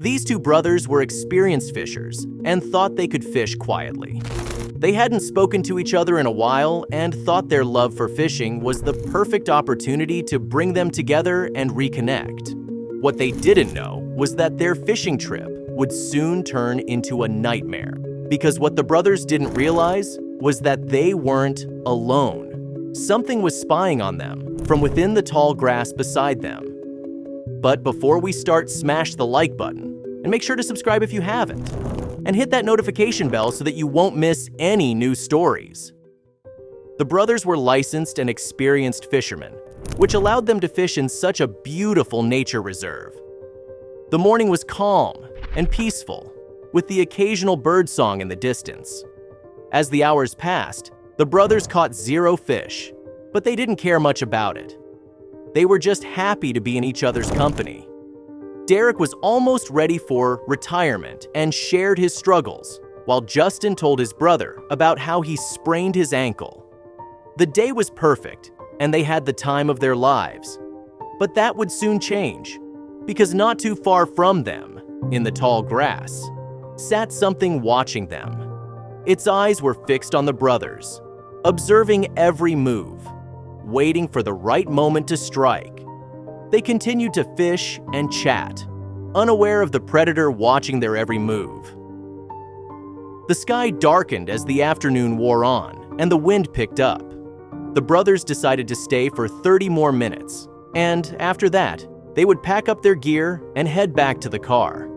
These two brothers were experienced fishers and thought they could fish quietly. They hadn't spoken to each other in a while and thought their love for fishing was the perfect opportunity to bring them together and reconnect. What they didn't know was that their fishing trip would soon turn into a nightmare, because what the brothers didn't realize was that they weren't alone. Something was spying on them from within the tall grass beside them. But before we start, smash the like button and make sure to subscribe if you haven't. And hit that notification bell so that you won't miss any new stories. The brothers were licensed and experienced fishermen, which allowed them to fish in such a beautiful nature reserve. The morning was calm and peaceful, with the occasional bird song in the distance. As the hours passed, the brothers caught 0 fish, but they didn't care much about it. They were just happy to be in each other's company. Derek was almost ready for retirement and shared his struggles, while Justin told his brother about how he sprained his ankle. The day was perfect, and they had the time of their lives. But that would soon change, because not too far from them, in the tall grass, sat something watching them. Its eyes were fixed on the brothers, observing every move, waiting for the right moment to strike. They continued to fish and chat, unaware of the predator watching their every move. The sky darkened as the afternoon wore on, and the wind picked up. The brothers decided to stay for 30 more minutes, and after that, they would pack up their gear and head back to the car.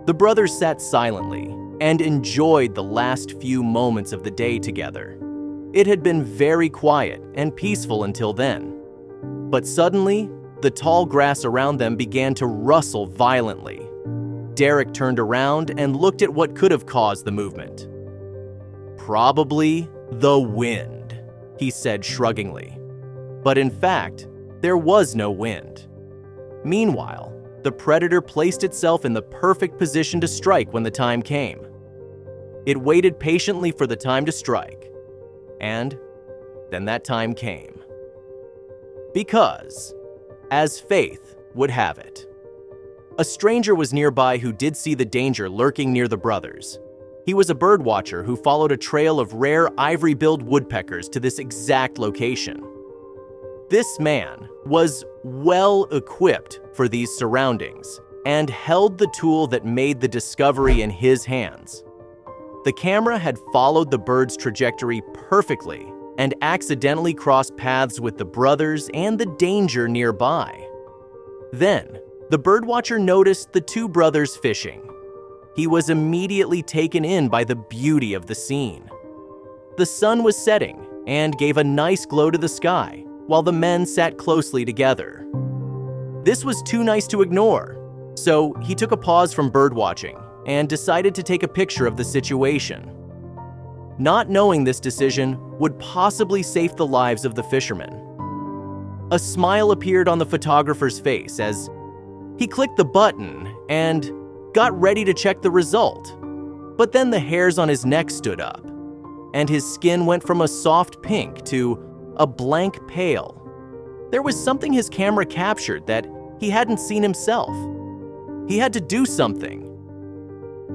The brothers sat silently and enjoyed the last few moments of the day together. It had been very quiet and peaceful until then. But suddenly, the tall grass around them began to rustle violently. Derek turned around and looked at what could have caused the movement. "Probably the wind," he said shruggingly. But in fact, there was no wind. Meanwhile, the predator placed itself in the perfect position to strike when the time came. It waited patiently for the time to strike, and then that time came. Because, as fate would have it, a stranger was nearby who did see the danger lurking near the brothers. He was a bird watcher who followed a trail of rare ivory-billed woodpeckers to this exact location. This man was well equipped for these surroundings and held the tool that made the discovery in his hands. The camera had followed the bird's trajectory perfectly and accidentally crossed paths with the brothers and the danger nearby. Then, the birdwatcher noticed the two brothers fishing. He was immediately taken in by the beauty of the scene. The sun was setting and gave a nice glow to the sky, while the men sat closely together. This was too nice to ignore, so he took a pause from birdwatching and decided to take a picture of the situation. Not knowing this decision would possibly save the lives of the fishermen. A smile appeared on the photographer's face as he clicked the button and got ready to check the result. But then the hairs on his neck stood up, and his skin went from a soft pink to a blank pale. There was something his camera captured that he hadn't seen himself. He had to do something.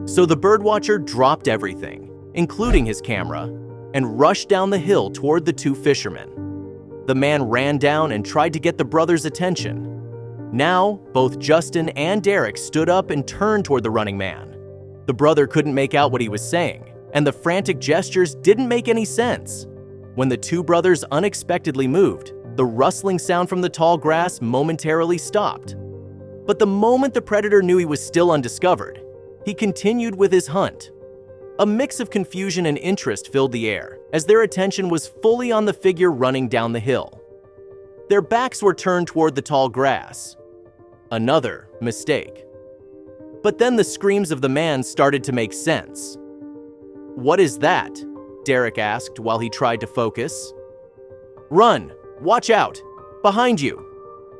So the birdwatcher dropped everything, including his camera, and rushed down the hill toward the two fishermen. The man ran down and tried to get the brothers' attention. Now, both Justin and Derek stood up and turned toward the running man. The brother couldn't make out what he was saying, and the frantic gestures didn't make any sense. When the two brothers unexpectedly moved, the rustling sound from the tall grass momentarily stopped. But the moment the predator knew he was still undiscovered, he continued with his hunt. A mix of confusion and interest filled the air as their attention was fully on the figure running down the hill. Their backs were turned toward the tall grass. Another mistake. But then the screams of the man started to make sense. "What is that?" Derek asked while he tried to focus. "Run! Watch out! Behind you!"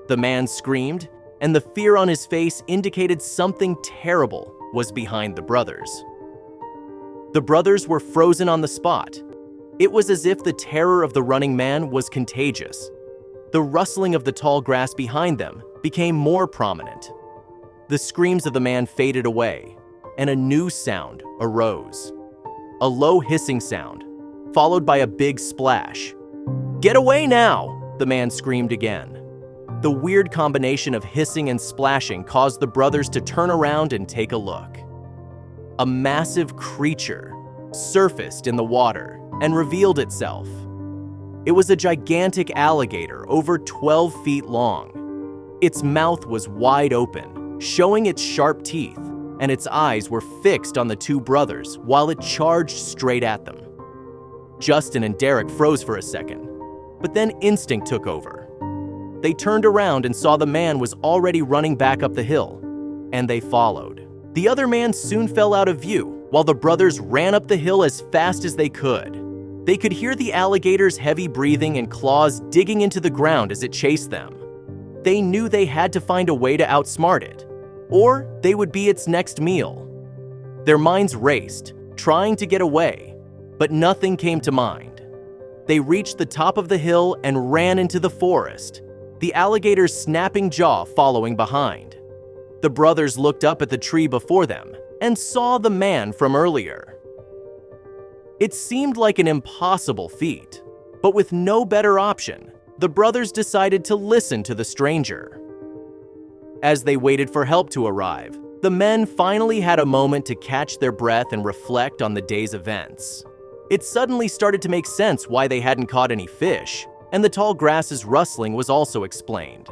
The man screamed, and the fear on his face indicated something terrible was behind the brothers. The brothers were frozen on the spot. It was as if the terror of the running man was contagious. The rustling of the tall grass behind them became more prominent. The screams of the man faded away, and a new sound arose. A low hissing sound, followed by a big splash. "Get away now!" the man screamed again. The weird combination of hissing and splashing caused the brothers to turn around and take a look. A massive creature surfaced in the water and revealed itself. It was a gigantic alligator over 12 feet long. Its mouth was wide open, showing its sharp teeth, and its eyes were fixed on the two brothers while it charged straight at them. Justin and Derek froze for a second, but then instinct took over. They turned around and saw the man was already running back up the hill, and they followed. The other man soon fell out of view while the brothers ran up the hill as fast as they could. They could hear the alligator's heavy breathing and claws digging into the ground as it chased them. They knew they had to find a way to outsmart it, or they would be its next meal. Their minds raced, trying to get away, but nothing came to mind. They reached the top of the hill and ran into the forest, the alligator's snapping jaw following behind. The brothers looked up at the tree before them and saw the man from earlier. It seemed like an impossible feat, but with no better option, the brothers decided to listen to the stranger. As they waited for help to arrive, the men finally had a moment to catch their breath and reflect on the day's events. It suddenly started to make sense why they hadn't caught any fish, and the tall grass's rustling was also explained.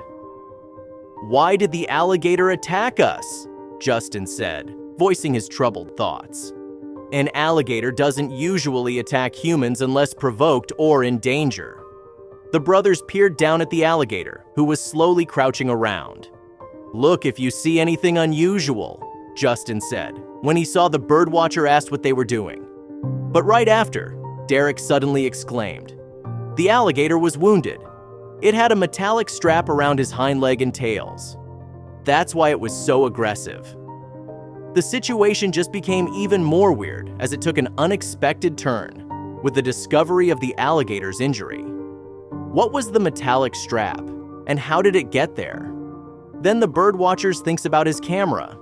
"Why did the alligator attack us?" Justin said, voicing his troubled thoughts. "An alligator doesn't usually attack humans unless provoked or in danger." The brothers peered down at the alligator, who was slowly crouching around. "Look if you see anything unusual," Justin said, when he saw the birdwatcher asked what they were doing. But right after, Derek suddenly exclaimed. The alligator was wounded. It had a metallic strap around his hind leg and tails. That's why it was so aggressive. The situation just became even more weird as it took an unexpected turn, with the discovery of the alligator's injury. What was the metallic strap, and how did it get there? Then the birdwatcher thinks about his camera.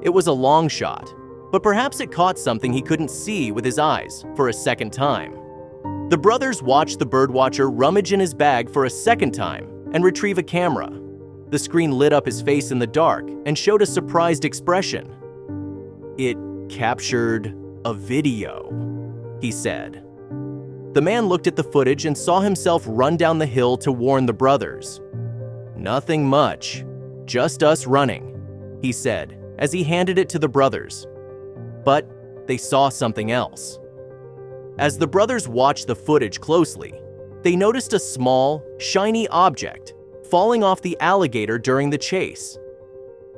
It was a long shot, but perhaps it caught something he couldn't see with his eyes for a second time. The brothers watched the birdwatcher rummage in his bag for a second time and retrieve a camera. The screen lit up his face in the dark and showed a surprised expression. "It captured a video," he said. The man looked at the footage and saw himself run down the hill to warn the brothers. "Nothing much, just us running," he said as he handed it to the brothers. But they saw something else. As the brothers watched the footage closely, they noticed a small, shiny object falling off the alligator during the chase.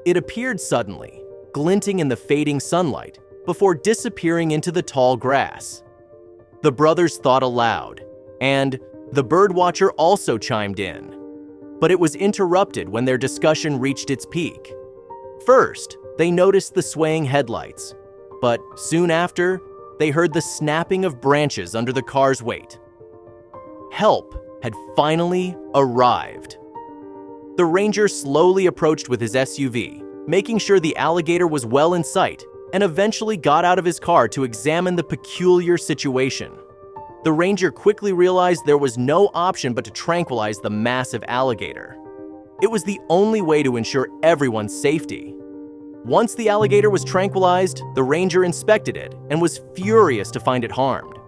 It appeared suddenly, glinting in the fading sunlight, before disappearing into the tall grass. The brothers thought aloud, and the birdwatcher also chimed in. But it was interrupted when their discussion reached its peak. First, they noticed the swaying headlights, but soon after, they heard the snapping of branches under the car's weight. Help had finally arrived. The ranger slowly approached with his SUV, making sure the alligator was well in sight, and eventually got out of his car to examine the peculiar situation. The ranger quickly realized there was no option but to tranquilize the massive alligator. It was the only way to ensure everyone's safety. Once the alligator was tranquilized, the ranger inspected it and was furious to find it harmed.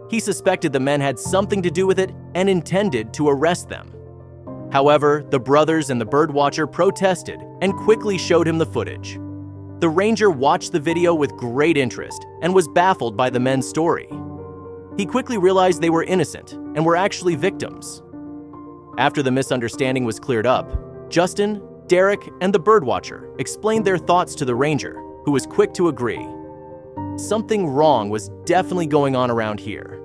He suspected the men had something to do with it and intended to arrest them. However, the brothers and the birdwatcher protested and quickly showed him the footage. The ranger watched the video with great interest and was baffled by the men's story. He quickly realized they were innocent and were actually victims. After the misunderstanding was cleared up, Justin, Derek, and the birdwatcher explained their thoughts to the ranger, who was quick to agree. Something wrong was definitely going on around here.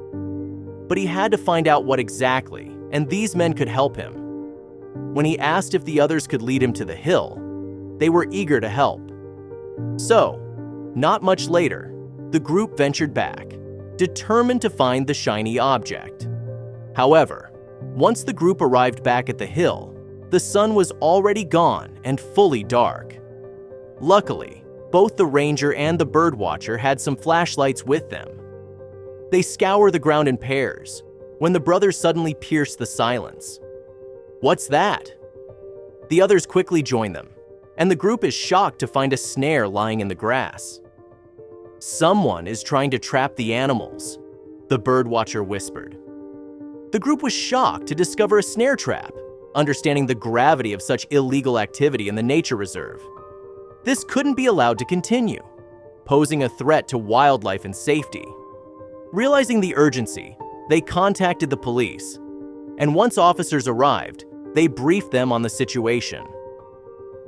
But he had to find out what exactly, and these men could help him. When he asked if the others could lead him to the hill, they were eager to help. So, not much later, the group ventured back, determined to find the shiny object. However, once the group arrived back at the hill, the sun was already gone and fully dark. Luckily, both the ranger and the birdwatcher had some flashlights with them. They scour the ground in pairs when the brothers suddenly pierce the silence. "What's that?" The others quickly join them, and the group is shocked to find a snare lying in the grass. "Someone is trying to trap the animals," the birdwatcher whispered. The group was shocked to discover a snare trap, understanding the gravity of such illegal activity in the nature reserve. This couldn't be allowed to continue, posing a threat to wildlife and safety. Realizing the urgency, they contacted the police, and once officers arrived, they briefed them on the situation.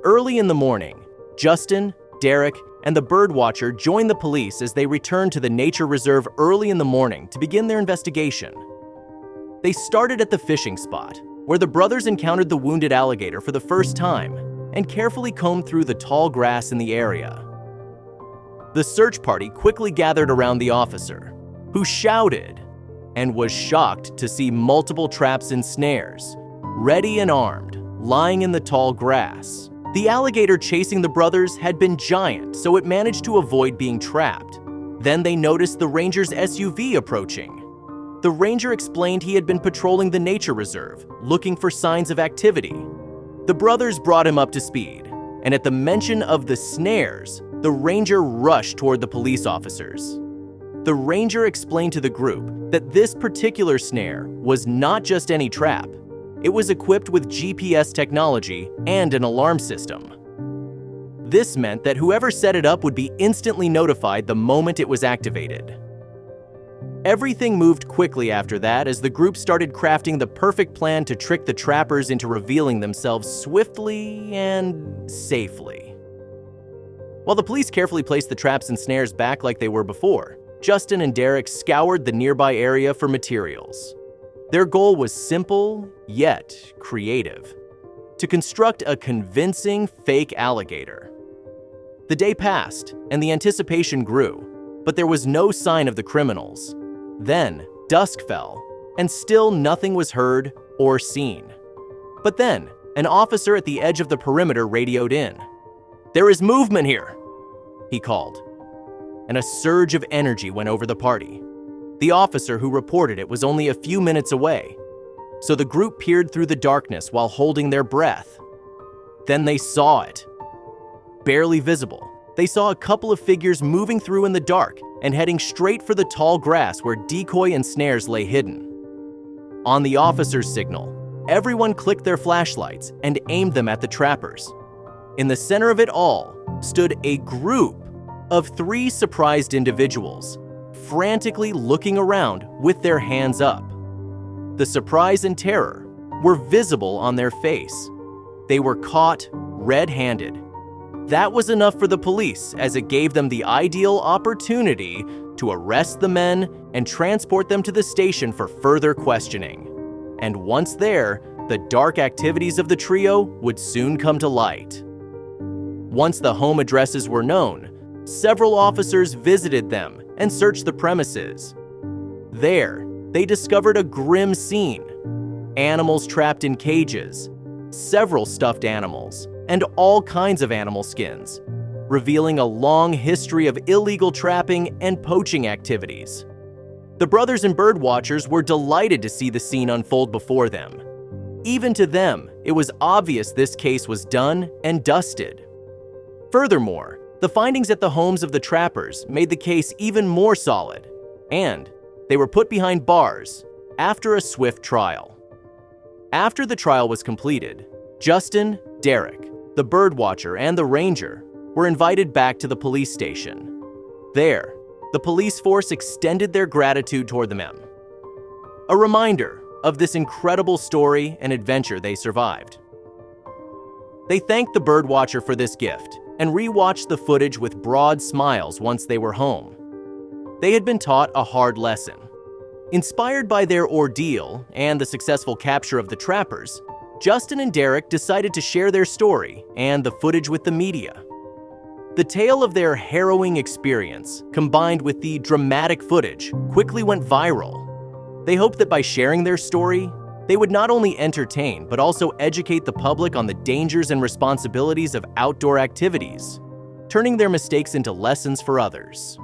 Early in the morning, Justin, Derek, and the birdwatcher joined the police as they returned to the nature reserve early in the morning to begin their investigation. They started at the fishing spot, where the brothers encountered the wounded alligator for the first time and carefully combed through the tall grass in the area. The search party quickly gathered around the officer, who shouted and was shocked to see multiple traps and snares, ready and armed, lying in the tall grass. The alligator chasing the brothers had been giant, so it managed to avoid being trapped. Then they noticed the ranger's SUV approaching. The ranger explained he had been patrolling the nature reserve, looking for signs of activity. The brothers brought him up to speed, and at the mention of the snares, the ranger rushed toward the police officers. The ranger explained to the group that this particular snare was not just any trap. It was equipped with GPS technology and an alarm system. This meant that whoever set it up would be instantly notified the moment it was activated. Everything moved quickly after that as the group started crafting the perfect plan to trick the trappers into revealing themselves swiftly and safely. While the police carefully placed the traps and snares back like they were before, Justin and Derek scoured the nearby area for materials. Their goal was simple, yet creative: to construct a convincing fake alligator. The day passed, and the anticipation grew, but there was no sign of the criminals. Then, dusk fell, and still nothing was heard or seen. But then, an officer at the edge of the perimeter radioed in. "There is movement here," he called, and a surge of energy went over the party. The officer who reported it was only a few minutes away, so the group peered through the darkness while holding their breath. Then they saw it. Barely visible, they saw a couple of figures moving through in the dark and heading straight for the tall grass where decoy and snares lay hidden. On the officer's signal, everyone clicked their flashlights and aimed them at the trappers. In the center of it all stood a group of 3 surprised individuals, frantically looking around with their hands up. The surprise and terror were visible on their face. They were caught red-handed. That was enough for the police, as it gave them the ideal opportunity to arrest the men and transport them to the station for further questioning. And once there, the dark activities of the trio would soon come to light. Once the home addresses were known, several officers visited them and searched the premises. There, they discovered a grim scene: animals trapped in cages, several stuffed animals, and all kinds of animal skins, revealing a long history of illegal trapping and poaching activities. The brothers and birdwatchers were delighted to see the scene unfold before them. Even to them, it was obvious this case was done and dusted. Furthermore, the findings at the homes of the trappers made the case even more solid, and they were put behind bars after a swift trial. After the trial was completed, Justin, Derek, the birdwatcher, and the ranger were invited back to the police station. There, the police force extended their gratitude toward the men, a reminder of this incredible story and adventure they survived. They thanked the birdwatcher for this gift and rewatched the footage with broad smiles once they were home. They had been taught a hard lesson. Inspired by their ordeal and the successful capture of the trappers, Justin and Derek decided to share their story and the footage with the media. The tale of their harrowing experience, combined with the dramatic footage, quickly went viral. They hoped that by sharing their story, they would not only entertain but also educate the public on the dangers and responsibilities of outdoor activities. turning their mistakes into lessons for others.